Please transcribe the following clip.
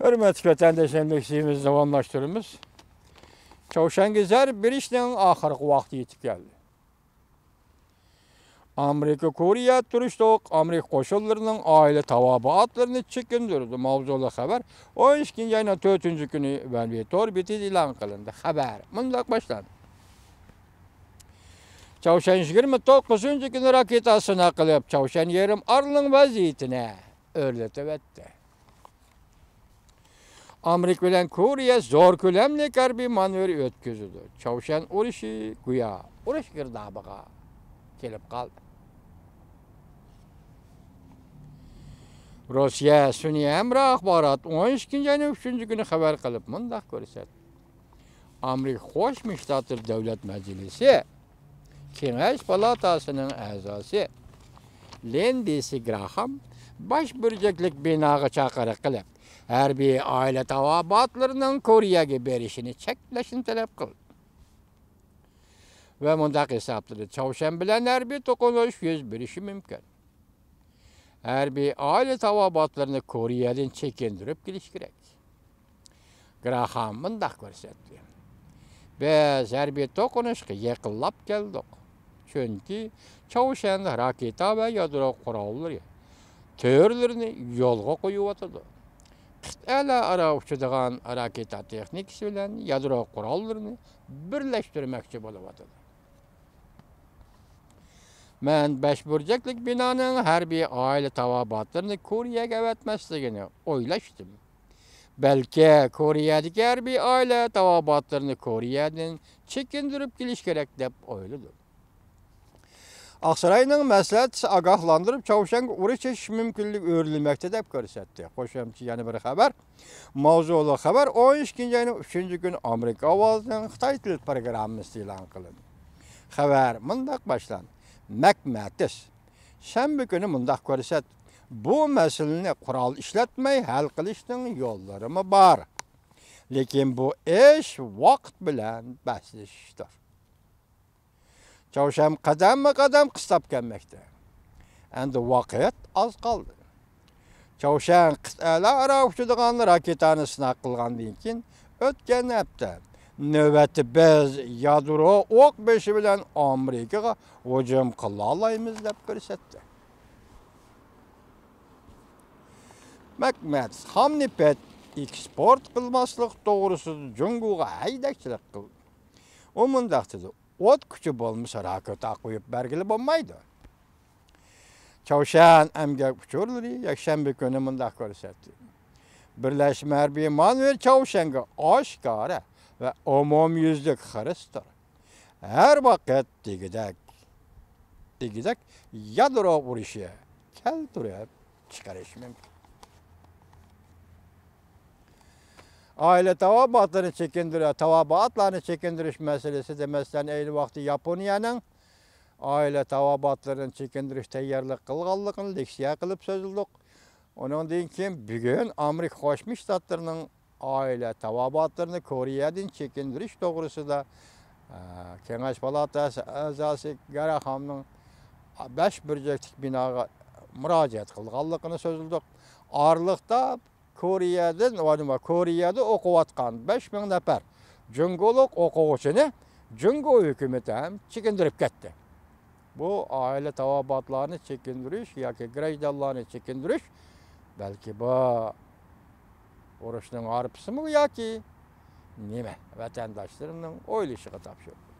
Hürmetli vatandaşlarımız davamlaştırımız. Çavuşangizler bir işten ahırkı vakti yetip geldi. Amerika Koriya turuştuk, Amerika koşullarının aile tavabatlarını çekindirdi. Mavzulu haber. O işkin yayına 4. günü ben bir torbiti ilan kılındı. Haber. Mındak başlandı. Çavuşan 29. günü raketasına kılıp Çavuşan yerim arlının vaziyetine örletip etti. Amerika bilen Koriya zor kölemli harbiy manevr ötküzüldü. Çavuşan uruşu güya, uruş girdabıga kelip kaldı. Rusya Sünniye emri axbarat 12. ayının 3. günü haber kılıp mındak görset. Amerika Qo'shma Shtatlar Davlat Majlisi Kengash palatasının a'zosi Lindsey Graham baş burjaklik binoga chaqiriq qilib, harbiy oila tavobatlarının Koreyaga berishini cheklashni talab qildi. Ve mundaq hisobladi, Çavuşan bilan harbiy to'qinish yuz berishi mumkin. Harbiy oila tavobatlarini Koreyadan chekindirib kelish kerak. Graham mundaq ko'rsatdi. Biz harbiy to'qinishga yaqinlab keldik. Çünkü Çavuşan raketa ve yadro qurolları türlerini yolga qo'yuyotidu. Qit'alar ara uçadigan raketa texnikasi bilan yadro qurollarını birlashtirmoqchi bo'lyapti. Men besh burjaklik binoning harbiy oila tavobatlarini Koreyaga avatmasligini o'ylashdim. Belki Koreyadagi harbiy oila tavobatlarini Koreyadan chekindirib kelish kerak deb o'yladim. Aksaray'ın məsləhətçisi agahlandırıb Çavuşanga uruş çekiş mümkünlük öğrenilmekte deb görsətdi. Qoşamçı yani bir haber. Mavzulu haber 12. ayının 3. günü Amerika avazının Xitay dil programması ilan kılındı. Haber mındaq başlandı. Məkmətis. Şənbə günü mındaq görsət. Bu meseleni kural işletmeyi hal qilishning yo'llari var. Lekin bu ish vaqt bilan bahslashishdir. Çavuşan qadam qistab kelmekte. Endi vaqt az kaldı. Çavuşan qit'alar ara uçadigan raketani sinaq qilgandan keyin o'tgan hafta navbati biz yadro o'q beshi bilan Amerikaga hujum qila olamiz deb ko'rsatdi. Məkməd hamnipet eksport qilmaslik to'g'risida Jungoga haydakchilik qildi. O mundaq dedi. Ot kuchi bo'lmasa raketa qo'yib bergili bo'lmaydi. Çavuşan emgak uçurları yakshanba kuni mundaq ko'rsatdi. Birlashma harbiy manevr Çavuşanga oshkora ve umumyuzlik xirisdir. Her vaqt degidak yadro urushi keltirib chiqarish mumkin. Aile tavabatlarını çekindiriş meselesi de mesela eyni vakti Japonya'nın aile tavabatlarını çekindiriş tayyorlik qilganligini leksiya qilib so'zildik. Onun keyin bugün Amerika Qo'shma Shtatlarining aile tavabatlarını Koreyadan chekindirish to'g'risida Kengash palatasi a'zosi Grahamning 5 burjaklik binoga murojaat qilganligini so'zildik. Orliqda Koreyada o'qiyotgan 5000 nafar Jungoluk o'quvchini Jungo hukumati ham chekindirib ketdi. Bu aile tavabatlarını çekindirish yoki grajdanlarni çekindirish belki bu urushning arpısimi yoki nima vatandaşlarımның o'ylashiga topshirdi.